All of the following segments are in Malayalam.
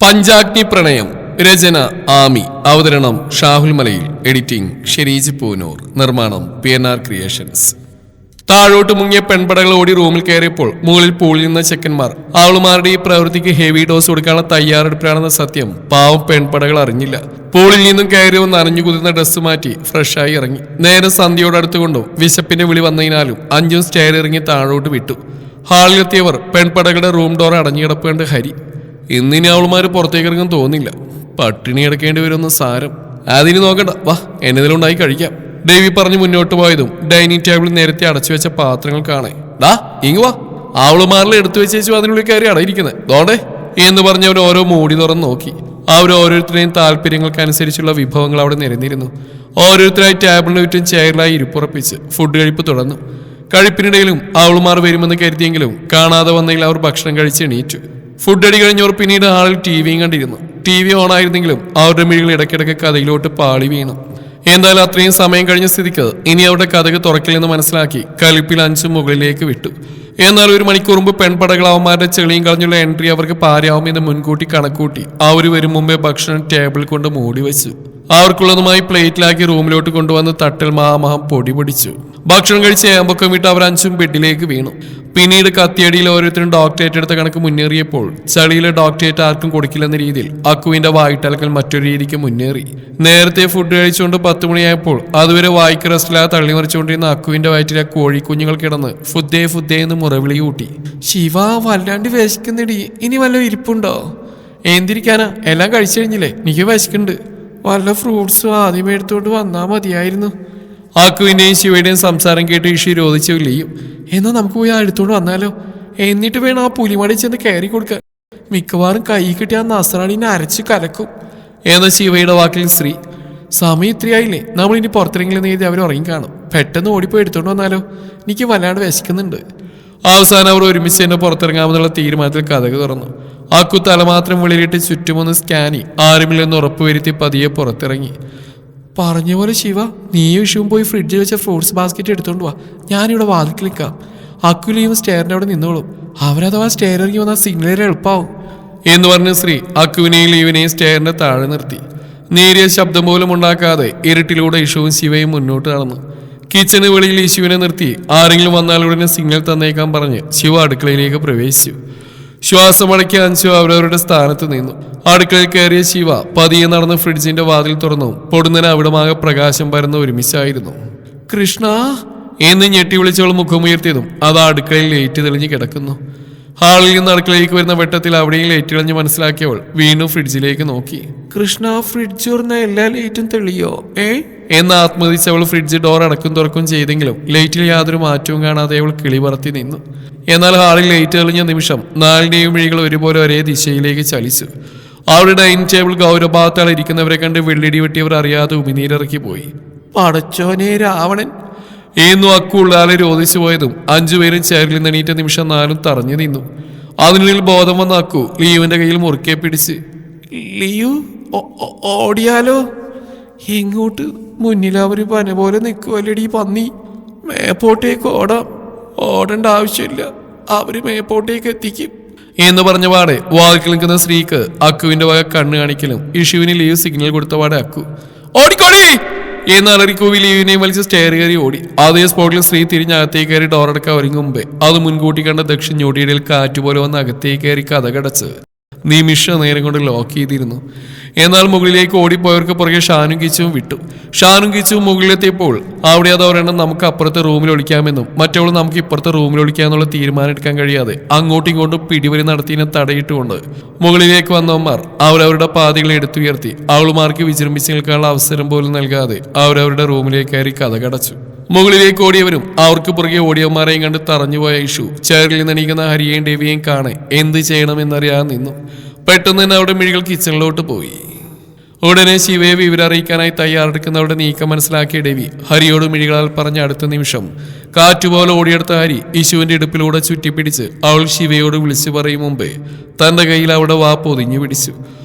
പഞ്ചാഗ്നി പ്രണയം. രചന ആമി. അവതരണം ഷാഹുൽ മലയിൽ. എഡിറ്റിംഗ് ഷെരീജ് പൂനൂർ. നിർമ്മാണം PNR ക്രിയേഷൻസ്. താഴോട്ട് മുങ്ങിയ പെൺപടകൾ ഓടി റൂമിൽ കയറിയപ്പോൾ മുകളിൽ പൂളിൽ നിന്ന ചെക്കന്മാർ അവളുമാരുടെ ഈ പ്രവൃത്തിക്ക് ഹെവി ഡോസ് കൊടുക്കാനുള്ള തയ്യാറെടുപ്പിലാണെന്ന സത്യം പാവം പെൺപടകൾ അറിഞ്ഞില്ല. പൂളിൽ നിന്നും കയറി വന്ന് നനഞ്ഞു കുതിർന്ന ഡ്രസ്സ് മാറ്റി ഫ്രഷായി ഇറങ്ങി. നേരെ സന്ധ്യയോടടുത്തുകൊണ്ടും വിശപ്പിന്റെ വിളി വന്നതിനാലും അഞ്ചും സ്റ്റെയർ ഇറങ്ങി താഴോട്ട് വിട്ടു. ഹാളിലെത്തിയവർ പെൺപടകളുടെ റൂം ഡോർ അടഞ്ഞുകിടപ്പ് കണ്ട് ഹരി. ഇന്നിനി അവളുമാര് പുറത്തേക്ക് ഇറങ്ങാൻ തോന്നില്ല. പട്ടിണി എടുക്കേണ്ടി വരുമെന്ന് സാരം. അതിന് നോക്കണ്ട, വാ എന്നതിലുണ്ടായി കഴിക്കാം. ദേവി പറഞ്ഞ് മുന്നോട്ട് പോയതും ഡൈനിങ് ടേബിളിൽ നേരത്തെ അടച്ചു വെച്ച പാത്രങ്ങൾ കാണേ. ഡാ ഇങ്ങ് വാ, അവളുമാരിൽ എടുത്തു വെച്ചേച്ചു അതിനുള്ളിൽ കയറി അടയിരിക്കുന്നത് ദോണ്ടേ എന്ന് പറഞ്ഞ് അവർ ഓരോ മൂടി തുറന്ന് നോക്കി. അവർ ഓരോരുത്തരെയും താല്പര്യങ്ങൾക്കനുസരിച്ചുള്ള വിഭവങ്ങൾ അവിടെ നിരന്നിരുന്നു. ഓരോരുത്തരായി ടേബിളിന് ചുറ്റും ചെയറിലായി ഇരിപ്പുറപ്പിച്ച് ഫുഡ് കഴിപ്പ് തുടർന്നു. കഴിപ്പിനിടയിലും അവളുമാർ വരുമെന്ന് കരുതിയെങ്കിലും കാണാതെ വന്നതിൽ അവർ ഭക്ഷണം കഴിച്ച് എണീറ്റു. ഫുഡ് അടി കഴിഞ്ഞവർ പിന്നീട് ഹാളിൽ ടിവിയും കണ്ടിരുന്നു. TV ഓണായിരുന്നെങ്കിലും അവരുടെ മിഴികൾ ഇടയ്ക്കിടയ്ക്ക് കഥയിലോട്ട് പാളി വീണു. എന്തായാലും അത്രയും സമയം കഴിഞ്ഞ സ്ഥിതിക്ക് ഇനി അവരുടെ കഥക് തുറക്കില്ലെന്ന് മനസ്സിലാക്കി കലിപ്പിൽ 5 മുകളിലേക്ക് വിട്ടു. എന്നാൽ 1 മണിക്കൂർ മുമ്പ് പെൺപടകൾ അവന്മാരുടെ ചെളിയും കളഞ്ഞുള്ള എൻട്രി അവർക്ക് പാരാവുമെന്ന് മുൻകൂട്ടി കണക്കൂട്ടി അവർ വരും മുമ്പേ ഭക്ഷണം ടേബിൾ കൊണ്ട് മൂടി വെച്ചു. അവർക്കുള്ളതുമായി പ്ലേറ്റിലാക്കി റൂമിലോട്ട് കൊണ്ടുവന്ന് തട്ടിൽ മാമഹം പൊടി പൊടിച്ചു. ഭക്ഷണം കഴിച്ച് ഏമ്പൊക്കം വിട്ട് അവർ 5 ബെഡിലേക്ക് വീണു. പിന്നീട് കത്തിയടിയിൽ ഓരോരുത്തരും ഡോക്ടറേറ്റ് എടുത്ത കണക്ക് മുന്നേറിയപ്പോൾ ചളിയിലെ ഡോക്ടറേറ്റ് ആർക്കും കൊടുക്കില്ലെന്ന രീതിയിൽ അക്കുവിന്റെ വായിട്ടലക്കൽ മറ്റൊരു രീതിക്ക് മുന്നേറി. നേരത്തെ ഫുഡ് കഴിച്ചുകൊണ്ട് 10 മണിയായപ്പോൾ അതുവരെ വായിക്ക് റെസ്റ്റിലാ തള്ളിമറിച്ചുകൊണ്ടിരുന്ന അക്കുവിന്റെ വയറ്റിലെ കോഴിക്കുഞ്ഞുങ്ങൾ കിടന്ന് ഫുദ്ദേ ഫുദ്ദേ എന്ന് മുറവിളി കൂട്ടി. ശിവ വല്ലാണ്ട് വിശക്കുന്നിടി, ഇനി വല്ല ഇരിപ്പുണ്ടോ? എന്തിരിക്കാനാ, എല്ലാം കഴിച്ചു കഴിഞ്ഞില്ലേ? എനിക്ക് വിശക്കുന്നുണ്ട്. വല്ല ഫ്രൂട്ട്സും ആദ്യമേ എടുത്തോണ്ട് വന്നാ മതിയായിരുന്നു. ആക്കുവിന്റെയും ശിവയുടെയും സംസാരം കേട്ട് ഇഷി രോധിച്ചില്ലയും. എന്നാ നമുക്ക് പോയി എടുത്തോണ്ട് വന്നാലോ? എന്നിട്ട് വേണം ആ പുലിമടി ചെന്ന് കയറി കൊടുക്കാൻ. മിക്കവാറും കൈ കിട്ടിയ ആ നസ്രാണിനെ അരച്ച് കലക്കും എന്ന ശിവയുടെ വാക്കിൽ സ്ത്രീ. സമയം ഇത്രയായില്ലേ, നമ്മൾ ഇനി പുറത്തിറങ്ങില്ലെന്ന് എഴുതി അവർ ഉറങ്ങി കാണും. പെട്ടെന്ന് ഓടിപ്പോയി എടുത്തോണ്ട് വന്നാലോ? എനിക്ക് വല്ലാണ്ട് വിശക്കുന്നുണ്ട്. അവസാനം അവർ ഒരുമിച്ച് തന്നെ പുറത്തിറങ്ങാമെന്നുള്ള തീരുമാനത്തിൽ കഥക് തുറന്നു. ആക്കു തലമാത്രം വെളിയിലിട്ട് ചുറ്റുമൊന്ന് സ്കാനി ആരുമില്ലെന്ന് ഉറപ്പുവരുത്തി പതിയെ പുറത്തിറങ്ങി. പറഞ്ഞ പോലെ ശിവ, നീ വിഷുവും പോയി ഫ്രിഡ്ജിൽ വെച്ച ഫ്രൂട്ട്സ് ബാസ്ക്കറ്റ് എടുത്തോണ്ട് വാ, ഞാനിവിടെ വാതിൽ നിൽക്കാം. അക്കു ലീവും സ്റ്റെയറിൻ്റെ അവിടെ നിന്നോളും. അവരഥവാ സ്റ്റെയർ ഇറങ്ങി വന്നാൽ സിഗ്നൽ എളുപ്പമാവും എന്ന് പറഞ്ഞ ശ്രീ അക്കുവിനെയും ലീവിനെയും സ്റ്റെയറിന്റെ താഴെ നിർത്തി. നേരിയ ശബ്ദം പോലും ഉണ്ടാക്കാതെ ഇരുട്ടിലൂടെ ഇഷുവും ശിവയും മുന്നോട്ട് നടന്നു. കിച്ചന് വെളിയിൽ ഇശുവിനെ നിർത്തി ആരെങ്കിലും വന്നാൽ ഉടനെ സിഗ്നൽ തന്നേക്കാൻ പറഞ്ഞ് ശിവ അടുക്കളയിലേക്ക് പ്രവേശിച്ചു. ശ്വാസം അടക്കി 5 അവരവരുടെ സ്ഥാനത്ത് നിന്നു. അടുക്കളയിൽ കയറിയ ശിവ പതിയെ നടന്ന് ഫ്രിഡ്ജിന്റെ വാതിൽ തുറന്നു. പൊടുന്നനെ അവിടമാകെ പ്രകാശം പരന്ന് ഒരുമിച്ചായിരുന്നു. കൃഷ്ണ എന്ന് ഞെട്ടി വിളിച്ചവൾ മുഖമുയർത്തിയതും അത് അടുക്കളയിൽ ലൈറ്റ് തെളിഞ്ഞ് കിടക്കുന്നു. ഹാളിൽ നിന്ന് അടുക്കളയിലേക്ക് വരുന്ന വെട്ടത്തിൽ അവിടെയും ലൈറ്റ് തെളിഞ്ഞ് മനസ്സിലാക്കിയവൾ വീണ്ടും ഫ്രിഡ്ജിലേക്ക് നോക്കി. കൃഷ്ണ, ഫ്രിഡ്ജ് തുറന്ന എല്ലാ ലൈറ്റും തെളിയോ എന്ന് ആത്മതിച്ചവൾ ഫ്രിഡ്ജ് ഡോർ അടക്കും തുറക്കും ചെയ്തെങ്കിലും ലൈറ്റിൽ യാതൊരു മാറ്റവും കാണാതെ അവൾ കിളി പറത്തി നിന്നു. എന്നാൽ ഹാളിൽ ലൈറ്റ് തെളിഞ്ഞ നിമിഷം 4ന്റെയും മിഴികൾ ഒരുപോലെ ഒരേ ദിശയിലേക്ക് ചലിച്ചു. അവരുടെ ഡൈനിങ് ടേബിൾ ഗൗരവഭാഗത്താൽ ഇരിക്കുന്നവരെ കണ്ട് വെള്ളിടി വെട്ടിയവർ അറിയാതെ ഉമിനീരിറക്കി പോയി. പടച്ചോനെ രാവണൻ എന്നു അക്കുള്ളാലെ രോധിച്ചു പോയതും 5 പേരും ചെയറിൽ നിന്നീറ്റ നിമിഷം 4 തറഞ്ഞു നിന്നു. അതിനുള്ളിൽ ബോധം വന്ന അക്കു ലീവിന്റെ കയ്യിൽ മുറുക്കെ പിടിച്ച്. ലീവ് ഓടിയാലോ? ഇങ്ങോട്ട് മുന്നിൽ അവര് പന പോലെ നിൽക്കുവല്ലടി പന്നി. മേപ്പോട്ടേക്ക് ഓടേണ്ട ആവശ്യമില്ല, അവര് മേപ്പോട്ടേക്ക് എത്തിക്കും എന്ന് പറഞ്ഞ പാടെ വാതിൽ നിൽക്കുന്ന സ്ത്രീക്ക് അക്കുവിന്റെ വക കണ്ണ് കാണിക്കലും ഇഷുവിന് ലീവ് സിഗ്നൽ കൊടുത്ത പാടെ അക്കു ഓടിക്കോടി എന്ന് അലറിക്കൂവി ലീവിനെയും വലിച്ച് സ്റ്റെയർ കയറി ഓടി. അതേ സ്പോട്ടിൽ സ്ത്രീ തിരിഞ്ഞകത്തേക്ക് കയറി ഡോറടക്കാൻ ഒരുങ്ങും മുമ്പേ അത് മുൻകൂട്ടി കണ്ട ദക്ഷിൺ ഞൊടിയിടയിൽ കാറ്റുപോലെ വന്ന് അകത്തേക്ക് കയറി കഥകടച്ച് നിമിഷ നേരം കൊണ്ട് ലോക്ക് ചെയ്തിരുന്നു. എന്നാൽ മുകളിലേക്ക് ഓടിപ്പോയവർക്ക് പുറകെ ഷാനും കിച്ചുവും വിട്ടു. ഷാനും കിച്ചുവും മുകളിലെത്തിയപ്പോൾ അവിടെ അത് ഒരെണ്ണം നമുക്ക് അപ്പുറത്തെ റൂമിൽ ഒളിക്കാമെന്നും മറ്റവൾ നമുക്ക് ഇപ്പുറത്തെ റൂമിൽ ഒളിക്കാമെന്നുള്ള തീരുമാനം എടുക്കാൻ കഴിയാതെ അങ്ങോട്ടും ഇങ്ങോട്ടും പിടിവലി നടത്തിനെ തടയിട്ടുകൊണ്ട് മുകളിലേക്ക് വന്നവന്മാർ അവരവരുടെ പാതികളെ എടുത്തുയർത്തി അവളുമാർക്ക് വിജൃംഭിച്ച് നിൽക്കാനുള്ള അവസരം പോലും നൽകാതെ അവരവരുടെ റൂമിലേക്ക് കയറി കഥകടച്ചു. മുകളിലേക്ക് ഓടിയവരും അവർക്ക് പുറകെ ഓടിയവന്മാരെയും കണ്ട് തറഞ്ഞുപോയ ഇഷു ചെയറിൽ നിന്നണിക്കുന്ന ഹരിയെയും ഡേവിയെയും കാണെ എന്ത് ചെയ്യണമെന്നറിയാതെ നിന്നു. പെട്ടെന്ന് തന്നെ അവിടെ മിഴികൾ കിച്ചണിലോട്ട് പോയി. ഉടനെ ശിവയെ വിവരം അറിയിക്കാനായി തയ്യാറെടുക്കുന്നവരുടെ നീക്കം മനസ്സിലാക്കിയ ഡേവി ഹരിയോട് മിഴികളാൽ പറഞ്ഞ അടുത്ത നിമിഷം കാറ്റുപോലെ ഓടിയെടുത്ത ഹരി ഇശുവിന്റെ ഇടുപ്പിലൂടെ ചുറ്റിപ്പിടിച്ച് അവൾ ശിവയോട് വിളിച്ചു പറയും മുമ്പേ തന്റെ കയ്യിൽ അവിടെ വാ പൊതിഞ്ഞു പിടിച്ചു.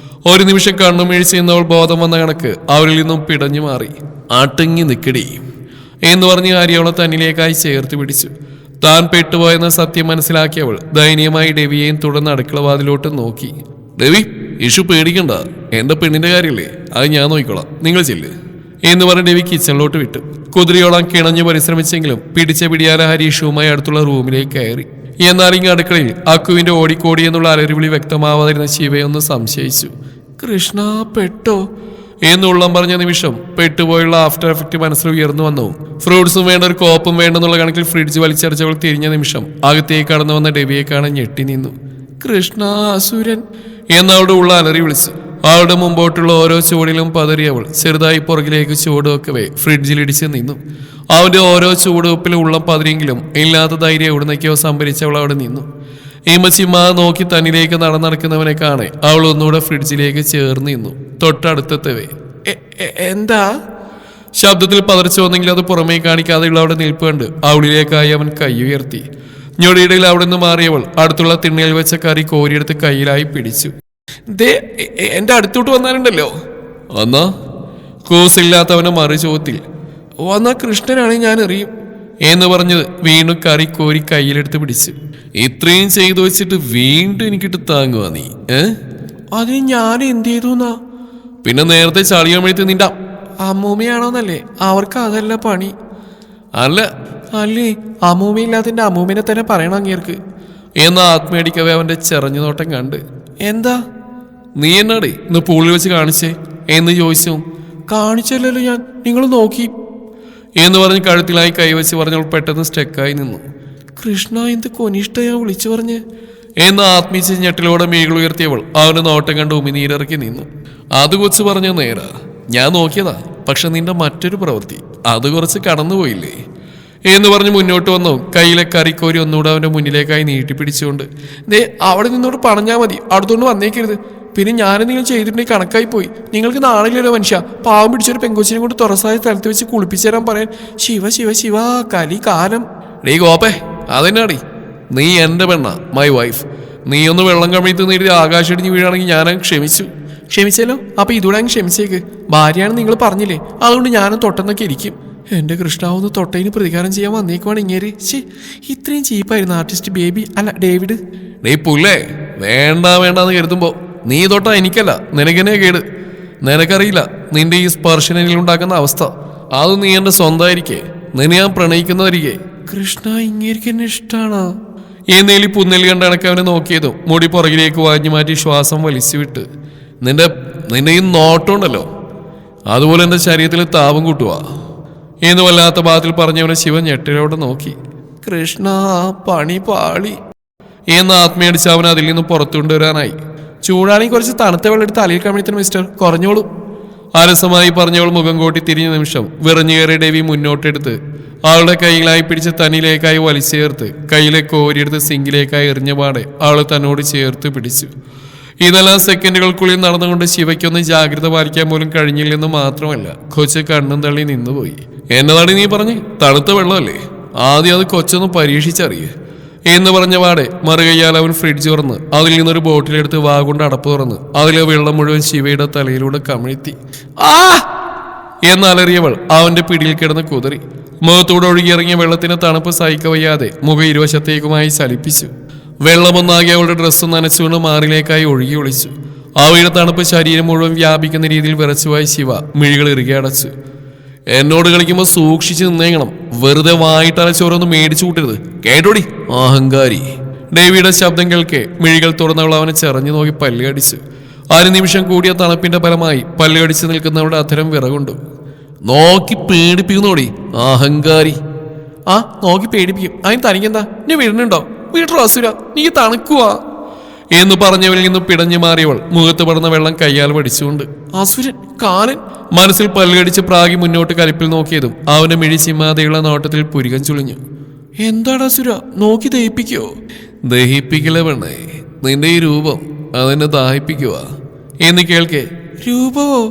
ഒരു നിമിഷം കണ്ണു മിഴിച്ച് നിന്നവൾ ബോധം വന്ന കണക്ക് അവരിൽ നിന്നും പിടഞ്ഞു മാറി. അടങ്ങി നിക്കടി എന്ന് പറഞ്ഞ് ഹരി അവളെ തന്നിലേക്കായി ചേർത്ത് പിടിച്ചു. താൻ പെട്ടുപോയെന്ന സത്യം മനസ്സിലാക്കിയവൾ ദയനീയമായി ഡെവിയെയും തുടർന്ന് അടുക്കള വാതിലോട്ട് നോക്കി. രവി ഇഷു പേടിക്കണ്ട, എന്റെ പെണ്ണിന്റെ കാര്യമില്ലേ, അത് ഞാൻ നോക്കിക്കോളാം, നിങ്ങൾ ചെല്ല് എന്ന് പറഞ്ഞ് ഡേവി കിച്ചണിലോട്ട് വിട്ടു. കുതിരയോളം കിണഞ്ഞു പരിശ്രമിച്ചെങ്കിലും പിടിച്ച പിടിയാല ഹരീഷുവുമായി അടുത്തുള്ള റൂമിലേക്ക് കയറി. എന്നാൽ ഇങ്ങ് അടുക്കളയിൽ അക്കുവിന്റെ ഓടിക്കോടി എന്നുള്ള അലറിവിളി വ്യക്തമാവാതിരുന്ന ശിവയൊന്ന് സംശയിച്ചു. കൃഷ്ണ പെട്ടോ എന്നുള്ളം പറഞ്ഞ നിമിഷം പെട്ടുപോയുള്ള ആഫ്റ്റർ എഫക്റ്റ് മനസ്സിൽ ഉയർന്നു വന്നു. ഫ്രൂട്ട്സും വേണ്ട, ഒരു കോപ്പും വേണ്ടെന്നുള്ള കണക്കിൽ ഫ്രിഡ്ജ് വലിച്ചടച്ചവൾ തിരിഞ്ഞ നിമിഷം അകത്തേക്ക് കടന്നു വന്ന ഡെവിയെ കാണാൻ ഞെട്ടി നിന്നു. കൃഷ്ണ അസുരൻ എന്നവളുടെ ഉള്ള അലറി വിളിച്ചു. അവളുടെ മുമ്പോട്ടുള്ള ഓരോ ചൂടിലും പതറിയവൾ ചെറുതായി പുറകിലേക്ക് ചൂടുവെക്കവേ ഫ്രിഡ്ജിലിടിച്ച് നിന്നു. അവന്റെ ഓരോ ചൂടുവെപ്പിലും ഉള്ളം പതിരെങ്കിലും ഇല്ലാത്ത ധൈര്യം എവിടുന്നൊക്കെയോ സംഭരിച്ചവൾ അവിടെ നിന്നു. ഇമച്ചിമ്മ നോക്കി തന്നിലേക്ക് നടന്നടക്കുന്നവനെ കാണെ അവൾ ഒന്നുകൂടെ ഫ്രിഡ്ജിലേക്ക് ചേർന്ന് നിന്നു. തൊട്ടടുത്തെത്തവേ എന്താ ശബ്ദത്തിൽ പതർച്ച വന്നെങ്കിൽ അത് പുറമേ കാണിക്കാതെയുള്ള അവിടെ നിൽപ്പ് കണ്ട് അവളിലേക്കായി അവൻ കൈ ഉയർത്തി. ഞൊടിയിടയിൽ അവിടെ നിന്ന് മാറിയവൾ അടുത്തുള്ള തിണ്ണയിൽ വെച്ച കറി കോരിയെടുത്ത് കയ്യിലായി പിടിച്ചു. ദേ എന്റെ അടുത്തോട്ട് വന്നാലുണ്ടല്ലോ. വന്നാ കൂസില്ലാത്തവനെ മറു ചോദ്യത്തിൽ വന്നാ കൃഷ്ണനാണെങ്കിൽ ഞാൻ എറിയും എന്ന് പറഞ്ഞത് വീണ്ടും കറി കോരി കയ്യിലെടുത്ത് പിടിച്ചു. ഇത്രയും ചെയ്തു വെച്ചിട്ട് വീണ്ടും എനിക്കിട്ട് താങ്ങുവാ നീ? അതിന് ഞാൻ എന്ത് ചെയ്തു? പിന്നെ നേരത്തെ ചളിയാൻ വേണ്ടി നിന്റെ അമ്മൂമ്മയാണോന്നല്ലേ? അവർക്ക് അതല്ല പണി. അല്ല അല്ലേ, അമ്മൂമ്മയില്ലാതിന്റെ അമ്മൂമ്മനെ തന്നെ പറയണം അങ്ങേർക്ക് എന്ന ആത്മേടിക്കവേ അവന്റെ ചെറഞ്ഞു നോട്ടം കണ്ട്. എന്താ നീ എന്നാടേ ഇന്ന് പൂളിൽ വെച്ച് കാണിച്ചേ എന്ന് ചോദിച്ചു. കാണിച്ചല്ലോ ഞാൻ, നിങ്ങൾ നോക്കി എന്ന് പറഞ്ഞ് കഴുത്തിലായി കൈവച്ച് പറഞ്ഞവൾ പെട്ടെന്ന് സ്റ്റെക്കായി നിന്നു. കൃഷ്ണ എന്ത് കൊനിഷ്ട ഞാൻ വിളിച്ചു പറഞ്ഞ് എന്ന് ആത്മീച്ച ഞെട്ടിലോടെ മീകൾ ഉയർത്തിയവൾ അവന് നോട്ടം കണ്ട് ഉമിനീരിറക്കി നിന്നു. അത് കൊച്ചു പറഞ്ഞ നേരാ, ഞാൻ നോക്കിയതാ, പക്ഷെ നിന്റെ മറ്റൊരു പ്രവൃത്തി അത് കുറച്ച് കടന്നുപോയില്ലേ എന്ന് പറഞ്ഞ് മുന്നോട്ട് വന്നു. കയ്യിലെ കറിക്കോരി ഒന്നുകൂടെ അവന്റെ മുന്നിലേക്കായി നീട്ടിപ്പിടിച്ചുകൊണ്ട് ദേ അവിടെ നിന്നോട് പറഞ്ഞാൽ മതി, അടുത്തോണ്ട് വന്നേക്കരുത്. പിന്നെ നിങ്ങൾ ചെയ്തിട്ടുണ്ടെങ്കിൽ കണക്കായി പോയി. നിങ്ങൾക്ക് നാളെയില്ലല്ലോ മനുഷ്യ, പാവം പിടിച്ചൊരു പെങ്കൊച്ചിനെ കൊണ്ട് തുറസായ സ്ഥലത്ത് വെച്ച് കുളിപ്പിച്ചേരാൻ പറയാൻ. ശിവ ശിവ ശിവ കലി കാലം. ഡേ ഗോപേ, അതെന്നാടി നീ എൻ്റെ പെണ്ണ, മൈ വൈഫ്. നീ ഒന്ന് വെള്ളം കമിഴ്ത്ത് നേരിട്ട് ആകാശടിഞ്ഞ് വീഴാണെങ്കിൽ ഞാൻ ക്ഷമിച്ചു. ക്ഷമിച്ചല്ലോ, അപ്പൊ ഇതൂടെ അങ്ങ് ക്ഷമിച്ചേക്ക്. ഭാര്യയാണ് നിങ്ങൾ പറഞ്ഞില്ലേ, അതുകൊണ്ട് ഞാനും തൊട്ടെന്നൊക്കെ ഇരിക്കും. എന്റെ കൃഷ്ണാവൊന്ന് തൊട്ടതിന് പ്രതികാരം ചെയ്യാൻ വന്നേക്കുവാണ് ഇങ്ങേര്. ഇത്രയും ചീപ്പായിരുന്നു ആർട്ടിസ്റ്റ് ബേബി, അല്ല ഡേവിഡ്. ഡേ പുല്ലേ, വേണ്ട വേണ്ടെന്ന് കരുതുമ്പോ നീ തൊട്ടാ എനിക്കല്ല നിനക്കെന്നെ കേട്. നിനക്കറിയില്ല നിന്റെ ഈ സ്പർശനയിലുണ്ടാക്കുന്ന അവസ്ഥ. അത് നീ എന്റെ സ്വന്തമായിരിക്കേ, നിന്നെ ഞാൻ പ്രണയിക്കുന്നതായിരിക്കേ. കൃഷ്ണ ഇങ്ങേർക്ക് എന്നെ ഇഷ്ടാണ് എന്നേലി പുന്നലി കണ്ട കണക്ക് അവനെ നോക്കിയതും മുടി പുറകിലേക്ക് വാഞ്ഞു മാറ്റി ശ്വാസം വലിച്ചു വിട്ട്. നിന്റെ ഈ നോട്ടമുണ്ടല്ലോ, അതുപോലെ എന്റെ ശരീരത്തിൽ താപം കൂട്ടുവാ എന്ന് വല്ലാത്ത ഭാഗത്തിൽ പറഞ്ഞവനെ ശിവൻ ഞെട്ടിലോടെ നോക്കി. കൃഷ്ണ പണി പാളി എന്ന് ആത്മയടിച്ച് അവൻ അതിൽ നിന്ന് പുറത്തുകൊണ്ടുവരാനായി. ചൂടാണെങ്കിൽ കുറച്ച് തണുത്ത വെള്ളം എടുത്ത് തലയിൽ കമിഴ്ത്തണം മിസ്റ്റർ, കുറഞ്ഞോളൂ അലസമായി പറഞ്ഞവൾ മുഖം കൂട്ടി തിരിഞ്ഞ നിമിഷം വിറഞ്ഞു കയറിയ ഡേവി മുന്നോട്ടെടുത്ത് അവളുടെ കൈകളായി പിടിച്ച് തന്നിലേക്കായി വലിച്ചേർത്ത് കയ്യിലെ കോരിയെടുത്ത് സിങ്കിലേക്കായി എറിഞ്ഞ പാടെ അവളെ തന്നോട് ചേർത്ത് പിടിച്ചു. ഇതെല്ലാം സെക്കൻഡുകൾക്കുള്ളിൽ നടന്നുകൊണ്ട് ശിവയ്ക്കൊന്ന് ജാഗ്രത പാലിക്കാൻ പോലും കഴിഞ്ഞില്ലെന്ന് മാത്രമല്ല കൊച്ച് കണ്ണും തള്ളി നിന്നുപോയി. എന്നതാണ് നീ പറഞ്ഞ്? തണുത്ത വെള്ളമല്ലേ, ആദ്യം അത് കൊച്ചൊന്ന് പരീക്ഷിച്ചറിയേ എന്ന് പറഞ്ഞ പാടെ മറുകയ്യാൽ അവൻ ഫ്രിഡ്ജ് തുറന്ന് അതിൽ നിന്നൊരു ബോട്ടിലെടുത്ത് വാഗുകൊണ്ട് അടപ്പ് തുറന്ന് അതിലെ വെള്ളം മുഴുവൻ ശിവയുടെ തലയിലൂടെ കമിഴ്ത്തി. ആ എന്നലറിയവൾ അവന്റെ പിടിയിൽ കിടന്ന് കുതറി. മുഖത്തൂടെ ഒഴുകിയിറങ്ങിയ വെള്ളത്തിന് തണുപ്പ് സഹിക്കവയ്യാതെ മുഖം ഇരുവശത്തേക്കുമായി ചലിപ്പിച്ചു. വെള്ളമൊന്നാകെ അവളുടെ ഡ്രസ്സ് നനച്ചുകൊണ്ട് മാറിലേക്കായി ഒഴുകി ഒളിച്ചു. അവയുടെ തണുപ്പ് ശരീരം മുഴുവൻ വ്യാപിക്കുന്ന രീതിയിൽ വിറച്ചുപോയി ശിവ മിഴികൾ ഇറുകെ അടച്ചു. എന്നോട് കളിക്കുമ്പോൾ സൂക്ഷിച്ച് നിന്നേക്കണം, വെറുതെ വായിട്ടലച്ചോരൊന്ന് മേടിച്ചു കൂട്ടരുത് കേട്ടോടി അഹങ്കാരി. ഡേവിയുടെ ശബ്ദം കേൾക്കെ മിഴികൾ തുറന്നവൾ അവനെ ചെറഞ്ഞു നോക്കി പല്ലുകടിച്ചു. ഒരു നിമിഷം കൂടിയ തണുപ്പിന്റെ ഫലമായി പല്ലുകടിച്ച് നിൽക്കുന്നവളുടെ അധരം വിറകൊണ്ടു. നോക്കി പേടിപ്പിക്കുന്നോടി അഹങ്കാരി. ആ നോക്കി പേടിപ്പിക്കും, അതിന് തനിക്കെന്താ? നീ വീടുന്നുണ്ടോ? വീട്ടു അസുര, നീ തണുക്കുവാ എന്ന് പറഞ്ഞവരിൽ നിന്ന് പിടഞ്ഞു മാറിയവൾ മുഖത്ത് പടർന്ന വെള്ളം കയ്യാൽ വടിച്ചുകൊണ്ട്. അസുരൻ കാലൻ മനസ്സിൽ പല്ലുകടിച്ച് പ്രാഗി മുന്നോട്ട് കലിപ്പിൽ നോക്കിയതും അവന്റെ മിഴി ചിമ്മാതെയുള്ള നോട്ടത്തിൽ പുരികം ചുളിഞ്ഞു. എന്താണ് അസുര, നോക്കി ദഹിപ്പിക്കോ? ദഹിപ്പിക്കല പെണ്ണേ, നിന്റെ ഈ രൂപം അതെന്നെ ദാഹിപ്പിക്കുക എന്ന് കേൾക്കെ. രൂപമോ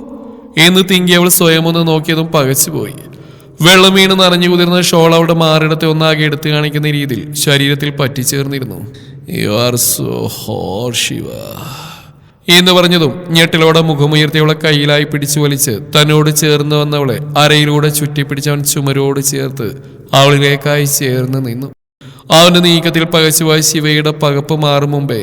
എന്ന് തിങ്കി അവൾ സ്വയം ഒന്ന് നോക്കിയതും പകച്ചുപോയി. വെള്ളം വീണ് നനഞ്ഞു കുതിർന്ന ഷോൾ അവളുടെ മാറിടത്തെ ഒന്നാകെ എടുത്തു കാണിക്കുന്ന രീതിയിൽ ശരീരത്തിൽ പറ്റിച്ചേർന്നിരുന്നു. You are so hot Shiva എന്ന് പറഞ്ഞതും ഞെട്ടിലോടെ മുഖമുയർത്തിയവളെ കയ്യിലായി പിടിച്ചു വലിച്ച് തന്നോട് ചേർന്ന് വന്നവളെ അരയിലൂടെ ചുറ്റിപ്പിടിച്ചവൻ ചുമരോട് ചേർത്ത് അവളിലേക്കായി ചേർന്ന് നിന്നു. അവന്റെ നീക്കത്തിൽ പകച്ചുപോയ ശിവയുടെ പകപ്പ് മാറും മുമ്പേ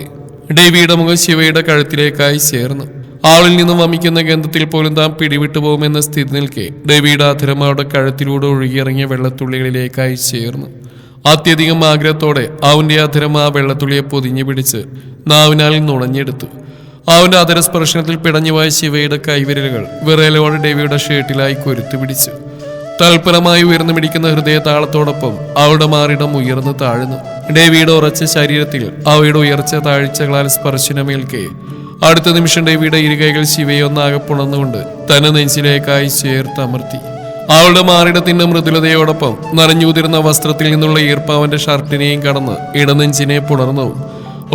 ഡേവിയുടെ മുഖം ശിവയുടെ കഴുത്തിലേക്കായി ചേർന്നു. ആളിൽ നിന്നും വമിക്കുന്ന ഗന്ധത്തിൽ പോലും താൻ പിടിവിട്ടു പോകുമെന്ന സ്ഥിതി നിൽക്കെ ഡേവിയുടെ അധരം അവരുടെ കഴുത്തിലൂടെ ഒഴുകിയിറങ്ങിയ വെള്ളത്തുള്ളികളിലേക്കായി ചേർന്നു. അത്യധികം ആഗ്രഹത്തോടെ അവന്റെ അധരം ആ വെള്ളത്തുള്ളിയെ പൊതിഞ്ഞു പിടിച്ച് നാവിനാൽ നുണഞ്ഞെടുത്തു. അവന്റെ അധരസ്പർശനത്തിൽ പിടഞ്ഞുപോയ ശിവയുടെ കൈവിരലുകൾ വിറയലോടെ ഡേവിയുടെ ഷർട്ടിലായി കൊരുത്തു പിടിച്ചു. തൽപരമായി ഉയർന്നു പിടിക്കുന്ന ഹൃദയതാളത്തോടൊപ്പം അവളുടെ മാറിടം ഉയർന്നു താഴ്ന്നു. ഡേവിയുടെ ഉറച്ച ശരീരത്തിൽ അവയുടെ ഉയർച്ച താഴ്ചകളാൽ സ്പർശനമേൽക്കെ അടുത്ത നിമിഷം ഡേവിയുടെ ഇരുകൈകൾ ശിവയെ ഒന്നാകെ പുണർന്നുകൊണ്ട് തന്നെ നെഞ്ചിലേക്കായി ചേർത്തമർത്തി. അവളുടെ മാറിടത്തിന്റെ മൃദുലതയോടൊപ്പം നനഞ്ഞുതിർന്ന വസ്ത്രത്തിൽ നിന്നുള്ള ഈർപ്പാവന്റെ ഷർട്ടിനെയും കടന്ന് ഇടനെഞ്ചിനെ പുണർന്നു.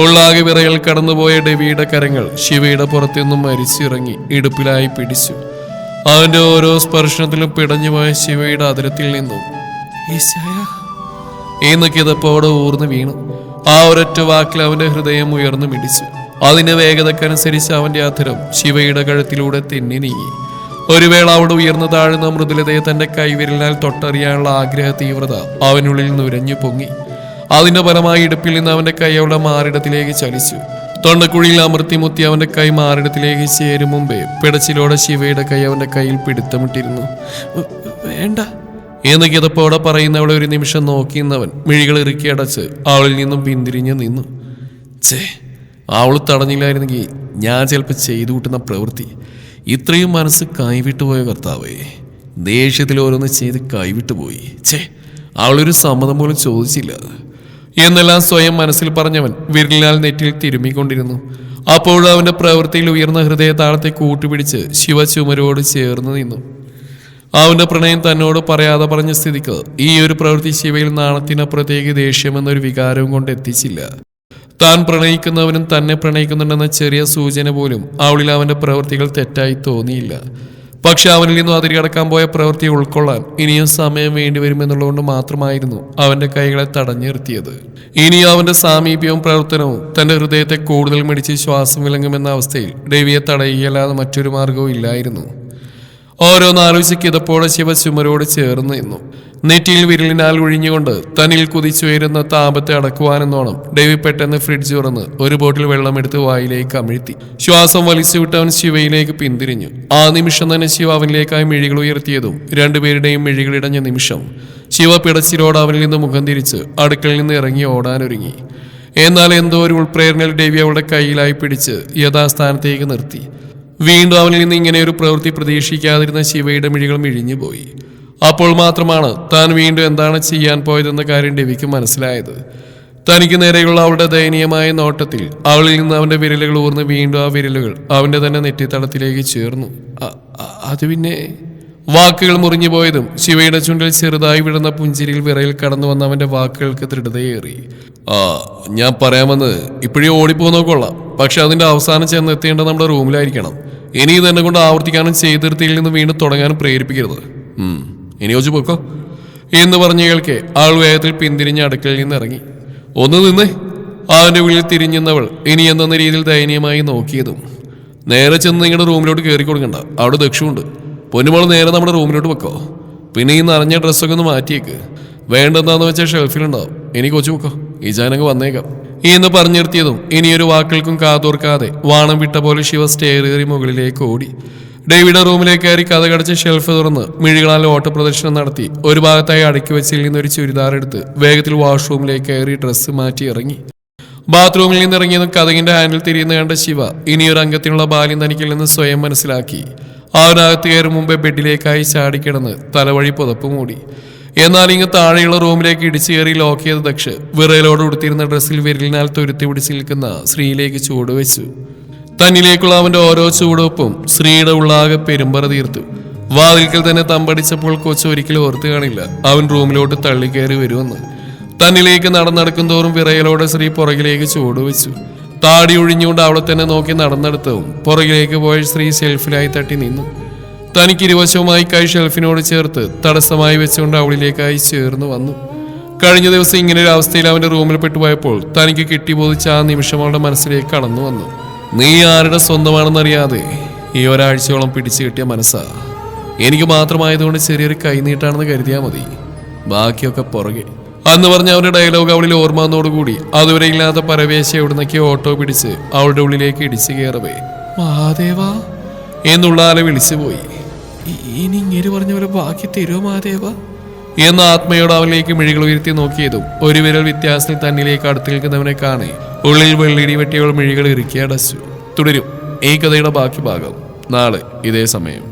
ഉള്ളാകെ വിറയൽ കടന്നുപോയ ഡേവിയുടെ കരങ്ങൾ ശിവയുടെ പുറത്തുനിന്നും മരിച്ചിറങ്ങി ഇടുപ്പിലായി പിടിച്ചു. അവന്റെ ഓരോ സ്പർശനത്തിലും പിടഞ്ഞുപോയ ശിവയുടെ അതിരത്തിൽ നിന്നും എന്ന് കിതപ്പോടെ ഊർന്നു വീണു. ആ ഒരൊറ്റ വാക്കിൽ അവന്റെ ഹൃദയം ഉയർന്നു മിടിച്ചു. അതിന്റെ വേഗതക്കനുസരിച്ച് അവന്റെ അധരം ശിവയുടെ കഴുത്തിലൂടെ തെന്നി നീങ്ങി. ഒരു വേള അവിടെ ഉയർന്നു താഴുന്ന മൃദുലതയെ തന്റെ കൈവിരലിനാൽ തൊട്ടറിയാനുള്ള ആഗ്രഹ തീവ്രത അവനുള്ളിൽ നുരഞ്ഞു പൊങ്ങി. അതിന്റെ ഫലമായി ഇടുപ്പിൽ നിന്ന് അവന്റെ കൈ അവളുടെ മാറിടത്തിലേക്ക് ചലിച്ചു. തൊണ്ടക്കുഴിയിൽ അമർത്തിമുത്തി അവന്റെ കൈ മാറിടത്തിലേക്ക് ചേരും മുമ്പേ പിടച്ചിലോടെ ശിവയുടെ കൈ അവന്റെ കയ്യിൽ പിടുത്തമിട്ടിരുന്നു. വേണ്ട എന്ന് കിതപ്പോടെ പറയുന്നവളെ ഒരു നിമിഷം നോക്കിയെന്നവൻ മിഴികൾ ഇറുക്കി അടച്ച് അവളിൽ നിന്നും പിന്തിരിഞ്ഞു നിന്നു. അവൾ തടഞ്ഞില്ലായിരുന്നെങ്കിൽ ഞാൻ ചിലപ്പോൾ ചെയ്തു കൂട്ടുന്ന പ്രവൃത്തി. ഇത്രയും മനസ്സ് കൈവിട്ടുപോയ കർത്താവേ, ദേഷ്യത്തിൽ ഓരോന്ന് ചെയ്ത് കൈവിട്ടുപോയി. അവളൊരു സമ്മതം പോലും ചോദിച്ചില്ല എന്നെല്ലാം സ്വയം മനസ്സിൽ പറഞ്ഞവൻ വിരലിനാൽ നെറ്റിൽ തിരുമ്മിക്കൊണ്ടിരുന്നു. അപ്പോൾ അവന്റെ പ്രവൃത്തിയിൽ ഉയർന്ന ഹൃദയ താളത്തെ കൂട്ടുപിടിച്ച് ശിവ ചുമരോട് ചേർന്ന് നിന്നു. അവന്റെ പ്രണയം തന്നോട് പറയാതെ പറഞ്ഞ സ്ഥിതിക്ക് ഈ ഒരു പ്രവൃത്തി ശിവയിൽ നാണത്തിനപ്പുറത്തേക്ക് ദേഷ്യമെന്നൊരു വികാരവും കൊണ്ട് എത്തിച്ചില്ല. താൻ പ്രണയിക്കുന്നവനും തന്നെ പ്രണയിക്കുന്നുണ്ടെന്ന ചെറിയ സൂചന പോലും അവളിൽ അവന്റെ പ്രവൃത്തികൾ തെറ്റായി തോന്നിയില്ല. പക്ഷെ അവനിൽ നിന്നും അതിരികടക്കാൻ പോയ പ്രവൃത്തി ഉൾക്കൊള്ളാൻ ഇനിയും സമയം വേണ്ടിവരുമെന്നുള്ളതുകൊണ്ട് മാത്രമായിരുന്നു അവന്റെ കൈകളെ തടഞ്ഞു നിർത്തിയത്. ഇനി അവന്റെ സാമീപ്യവും പ്രവർത്തനവും തന്റെ ഹൃദയത്തെ കൂടുതൽ മിടിച്ച് ശ്വാസം വിലങ്ങുമെന്ന അവസ്ഥയിൽ ഡേവിയെ തടയുകയല്ലാതെ മറ്റൊരു മാർഗവും ഇല്ലായിരുന്നു. ഓരോന്നാലോചിച്ച് കിതപ്പോടെ ശിവ ചുമരോട് ചേർന്ന് നിന്നു. നെറ്റിയിൽ വിരലിനാൽ ഒഴിഞ്ഞുകൊണ്ട് തന്നിൽ കുതിച്ചുയരുന്ന താപത്തെ അടക്കുവാനെന്നോണം ഡേവി പെട്ടെന്ന് ഫ്രിഡ്ജ് തുറന്ന് ഒരു ബോട്ടിൽ വെള്ളമെടുത്ത് വായിലേക്ക് അമിഴ്ത്തി. ശ്വാസം വലിച്ചുവിട്ട് അവൻ ശിവയിലേക്ക് പിന്തിരിഞ്ഞു. ആ നിമിഷം തന്നെ ശിവ അവനിലേക്കായി മിഴികൾ ഉയർത്തിയതും രണ്ടുപേരുടെയും മിഴികളിടഞ്ഞ നിമിഷം ശിവ പിടച്ചിലോട് അവനിൽ നിന്ന് മുഖം തിരിച്ച് അടുക്കളയിൽ നിന്ന് ഇറങ്ങി ഓടാനൊരുങ്ങി. എന്നാൽ എന്തോ ഒരു ഉൾപ്രേരണയിൽ ഡേവി അവളുടെ കയ്യിലായി പിടിച്ച് യഥാസ്ഥാനത്തേക്ക് നിർത്തി. വീണ്ടും അവനിൽ നിന്ന് ഇങ്ങനെ ഒരു പ്രവൃത്തി പ്രതീക്ഷിക്കാതിരുന്ന ശിവയുടെ മിഴികൾ മിഴിഞ്ഞുപോയി. അപ്പോൾ മാത്രമാണ് താൻ വീണ്ടും എന്താണ് ചെയ്യാൻ പോയതെന്ന കാര്യം ഡേവിക്ക് മനസ്സിലായത്. തനിക്ക് നേരെയുള്ള അവളുടെ ദയനീയമായ നോട്ടത്തിൽ അവളിൽ നിന്ന് അവന്റെ വിരലുകൾ ഊർന്ന് വീണ്ടും ആ വിരലുകൾ അവന്റെ തന്നെ നെറ്റിത്തടത്തിലേക്ക് ചേർന്നു. അത് പിന്നെ വാക്കുകൾ മുറിഞ്ഞു പോയതും ശിവയുടെ ചുണ്ടിൽ ചെറുതായി വിടുന്ന പുഞ്ചിരിയിൽ വിറയിൽ കടന്നു വന്ന അവന്റെ വാക്കുകൾക്ക് ദൃഢതയേറി. ഞാൻ പറയാമെന്ന് ഇപ്പോഴേ ഓടിപ്പോന്നോ കൊള്ളാം, പക്ഷെ അതിന്റെ അവസാനം ചെന്ന് എത്തേണ്ടത് നമ്മുടെ റൂമിലായിരിക്കണം. ഇനി ഇതെന്നെ കൊണ്ട് ആവർത്തിക്കാനും ചെയ്തിരുത്തിയിൽ നിന്ന് വീണ്ടും തുടങ്ങാനും പ്രേരിപ്പിക്കരുത്. ഇനി വെച്ച് പോക്കോ എന്ന് പറഞ്ഞ കേൾക്കെ ആൾ വേഗത്തിൽ പിന്തിരിഞ്ഞ് അടുക്കളയിൽ നിന്ന് ഇറങ്ങി. ഒന്ന് നിന്നേ. അവന്റെ ഉള്ളിൽ തിരിഞ്ഞവൾ ഇനി എന്ന രീതിയിൽ ദയനീയമായി നോക്കിയതും. നേരെ ചെന്ന് നിങ്ങളുടെ റൂമിലോട്ട് കയറി കൊടുക്കണ്ട, അവിടെ ദക്ഷുണ്ട്. പൊന്നുമോൾ നേരെ നമ്മുടെ റൂമിലോട്ട് വെക്കോ. പിന്നെ ഈ നനഞ്ഞ ഡ്രസ്സൊക്കെ ഒന്ന് മാറ്റിയേക്ക്. വേണ്ടെന്താന്ന് വെച്ചാൽ ഷെൽഫിലുണ്ടാവും. എനിക്ക് കൊച്ചു വെക്കോ, ഈ ജാനങ്ങ് വന്നേക്കാം എന്ന് പറഞ്ഞിരുത്തിയതും ഇനിയൊരു വാക്കുകൾക്കും കാതോർക്കാതെ വാണം വിട്ട പോലെ ശിവ സ്റ്റെയർ കയറി മുകളിലേക്ക് ഓടി. ഡേവിയുടെ റൂമിലേക്ക് കയറി കഥ കടച്ച് ഷെൽഫ് തുറന്ന് മിഴികളാൽ ഓട്ടപ്രദർശനം നടത്തി ഒരു ഭാഗത്തായി അടുക്കി വെച്ചിൽ നിന്നൊരു ചുരിദാർ എടുത്ത് വേഗത്തിൽ വാഷ്റൂമിലേക്ക് കയറി ഡ്രസ്സ് മാറ്റി ഇറങ്ങി. ബാത്റൂമിൽ നിന്നിറങ്ങിയതും കഥകിന്റെ ഹാൻഡിൽ തിരിയുന്ന കണ്ട ശിവ ഇനിയൊരു അംഗത്തിനുള്ള ബാല്യം തനിക്കില്ലെന്ന് സ്വയം മനസ്സിലാക്കി അവനകത്ത് കയറും മുമ്പേ ബെഡിലേക്കായി ചാടിക്കിടന്ന് തലവഴി പുതപ്പ് മൂടി. എന്നാൽ ഇങ്ങ് താഴെയുള്ള റൂമിലേക്ക് ഇടിച്ചു കയറി ലോക്ക് ചെയ്ത ദക്ഷ് വിറയലോട് ഉടുത്തിരുന്ന ഡ്രസ്സിൽ വിരലിനാൽ തുരുത്തി പിടിച്ച് നിൽക്കുന്ന സ്ത്രീയിലേക്ക് ചൂടുവെച്ചു. തന്നിലേക്കുള്ള അവന്റെ ഓരോ ചൂടുവെപ്പും സ്ത്രീയുടെ ഉള്ളാകെ പെരുമ്പറ തീർത്തു. വാതിൽക്കൽ തന്നെ തമ്പടിച്ചപ്പോൾ കൊച്ചു ഒരിക്കലും ഓർത്ത് കാണില്ല അവൻ റൂമിലോട്ട് തള്ളിക്കയറി വരുമെന്ന്. തന്നിലേക്ക് നടന്നടക്കും തോറും വിറയലോടെ സ്ത്രീ പുറകിലേക്ക് ചൂടുവെച്ചു. താടി ഒഴിഞ്ഞുകൊണ്ട് അവളെ തന്നെ നോക്കി നടന്നെടുത്തവും പുറകിലേക്ക് പോയ സ്ത്രീ ഷെൽഫിലായി തട്ടി നിന്നു. തനിക്ക് ഇരുവശവുമായി കൈ ഷെൽഫിനോട് ചേർത്ത് തടസ്സമായി വെച്ചുകൊണ്ട് അവളിലേക്കായി ചേർന്ന് വന്നു. കഴിഞ്ഞ ദിവസം ഇങ്ങനെ ഒരു അവസ്ഥയിൽ അവന്റെ റൂമിൽ പെട്ടുപോയപ്പോൾ തനിക്ക് കിട്ടിബോധിച്ച ആ നിമിഷം അവളുടെ മനസ്സിലേക്ക് കടന്നു വന്നു. നീ ആരുടെ സ്വന്തമാണെന്നറിയാതെ ഈ ഒരാഴ്ചയോളം പിടിച്ചു കിട്ടിയ മനസ്സാ. എനിക്ക് മാത്രമായതുകൊണ്ട് ചെറിയൊരു കൈനീട്ടാണെന്ന് കരുതിയാൽ മതി, ബാക്കിയൊക്കെ പുറകെ. അന്ന് പറഞ്ഞ അവരുടെ ഡയലോഗ് അവളിൽ ഓർമ്മ വന്നതോടുകൂടി അതുവരെ ഇല്ലാത്ത പരവേശ എവിടുന്നൊക്കെ ഓട്ടോ പിടിച്ച് അവളുടെ ഉള്ളിലേക്ക് ഇടിച്ചു കയറവേ മഹാദേവ എന്നുള്ള ആളെ വിളിച്ചുപോയി. ഇനി ഇങ്ങനെ പറഞ്ഞ പോലെ ബാക്കി തരുമോ മഹാദേവ എന്ന് ആത്മയോട് അവനിലേക്ക് മിഴികൾ ഉയർത്തി നോക്കിയതും ഒരു വിരൽ വ്യത്യാസത്തിൽ തന്നിലേക്ക് അടുത്ത് നിൽക്കുന്നവനെ കാണേ ഉള്ളിൽ വെള്ളിടി വെട്ടിയവൾ മിഴികൾ ഇറുക്കി അടച്ചു. തുടരും ഈ കഥയുടെ ബാക്കി ഭാഗം നാളെ ഇതേ സമയം.